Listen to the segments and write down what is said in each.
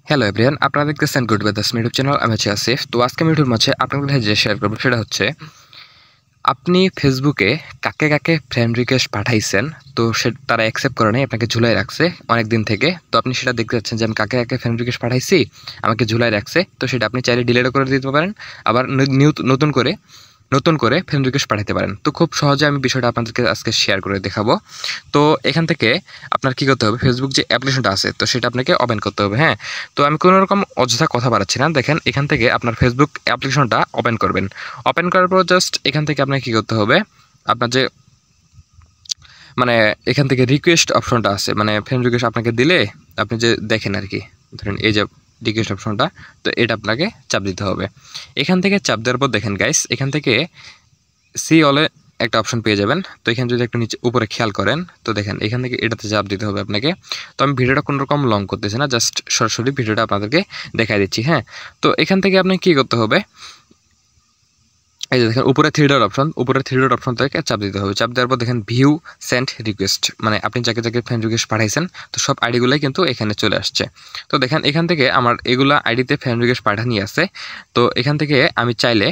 Hello everyone, আপনারা দেখতেছেন good ওয়েদার্স YouTube channel. আমি হচ্ছে আসিফ। তো আজকে আমি ভিডিওর মাঝে আপনাদের সাথে যে শেয়ার করবো সেটা হচ্ছে আপনি ফেসবুকে কাকে কাকে ফ্রেন্ড রিকোয়েস্ট পাঠাইছেন, তো সে তারা অ্যাকসেপ্ট করে নাই, আপনাকে ঝুলাই রাখছে অনেক দিন থেকে। তো আপনি সেটা দেখতে পাচ্ছেন যে আমি কাকে কাকে ফ্রেন্ড রিকোয়েস্ট পাঠাইছি, আমাকে ঝুলাই রাখছে। তো সেটা আপনি চাইলে ডিলিটও করে দিতে পারেন, আবার নতুন করে ফ্রেন্ড রিকোয়েস্ট পাঠাতে পারেন। তো খুব সহজে আমি বিষয়টা আপনাদেরকে আজকে শেয়ার করে দেখাবো। তো এখান থেকে আপনার কী করতে হবে, ফেসবুক যে অ্যাপ্লিকেশনটা আছে তো সেটা আপনাকে ওপেন করতে হবে। হ্যাঁ, তো আমি কোনো রকম অযথা কথা বাড়াচ্ছি না। দেখেন, এখান থেকে আপনার ফেসবুক অ্যাপ্লিকেশনটা ওপেন করবেন। ওপেন করার পর জাস্ট এখান থেকে আপনাকে কী করতে হবে, আপনার যে মানে এখান থেকে রিকোয়েস্ট অপশনটা আছে, মানে ফ্রেন্ড রিকোয়েস্ট আপনাকে দিলে আপনি যে দেখেন আর কি, ধরেন এই যে রিকোয়েস্ট অপশনটা, তো এটা আপনাকে চাপ দিতে হবে। এখান থেকে চাপ দেওয়ার পর দেখেন গাইস, এখান থেকে সি অলে একটা অপশন পেয়ে যাবেন। তো এখানে যদি একটু নিচে উপরে খেয়াল করেন, তো দেখেন এখান থেকে এটাতে চাপ দিতে হবে আপনাকে। তো আমি ভিডিওটা কোনো রকম লং করতেছি না, জাস্ট সরাসরি ভিডিওটা আপনাদেরকে দেখাই দিচ্ছি। হ্যাঁ, তো এখান থেকে আপনি কী করতে হবে, এই যে দেখেন উপরে থ্রি ডট অপশন থেকে চাপ দিতে হবে। চাপ দেওয়ার পর দেখেন ভিউ সেন্ড রিকোয়েস্ট, মানে আপনি যাকে যাকে ফ্রেন্ড রিকোয়েস্ট পাঠাইছেন তো সব আইডিগুলোই কিন্তু এখানে চলে আসছে। তো দেখেন এখান থেকে আমার এগুলা আইডিতে ফ্রেন্ড রিকোয়েস্ট পাঠানি আছে। তো এখান থেকে আমি চাইলে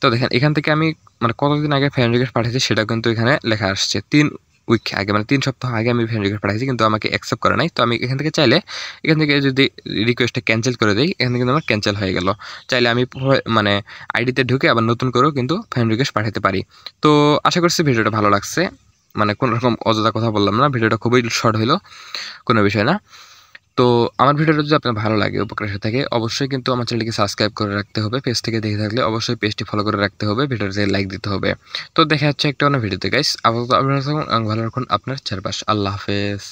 তো দেখেন এখান থেকে আমি মানে কতদিন আগে ফ্রেন্ড রিকোয়েস্ট পাঠিয়েছি সেটা কিন্তু এখানে লেখা আসছে। 3 উইক আগে, মানে 3 সপ্তাহ আগে আমি ফ্রেন্ড রিকোয়েস্ট পাঠিয়েছি, কিন্তু আমাকে অ্যাকসেপ্ট করে নাই। তো আমি এখান থেকে চাইলে এখান থেকে যদি রিকোয়েস্টটা ক্যান্সেল করে দেই, এখান থেকে কিন্তু আমার ক্যান্সেল হয়ে গেল। চাইলে আমি মানে আইডিতে ঢুকে আবার নতুন করেও কিন্তু ফ্রেন্ড রিকোয়েস্ট পাঠাতে পারি। তো আশা করছি ভিডিওটা ভালো লাগছে, মানে কোনো রকম অযথা কথা বললাম না, ভিডিওটা খুবই শর্ট হইলো, কোনো বিষয় না। তো আমার ভিডিওটা যদি আপনার ভালো লাগে, উপকার এসে থাকে, অবশ্যই কিন্তু আমার চ্যানেলটিকে সাবস্ক্রাইব করে রাখতে হবে। পেজ থেকে দেখে থাকলে অবশ্যই পেজটি ফলো করে রাখতে হবে, ভিডিওতে লাইক দিতে হবে। তো দেখা যাচ্ছে একটা অন্য ভিডিওতে গাইস। আপাতত আপনারা ভালো রাখুন আপনার চারপাশ। আল্লাহ হাফেজ।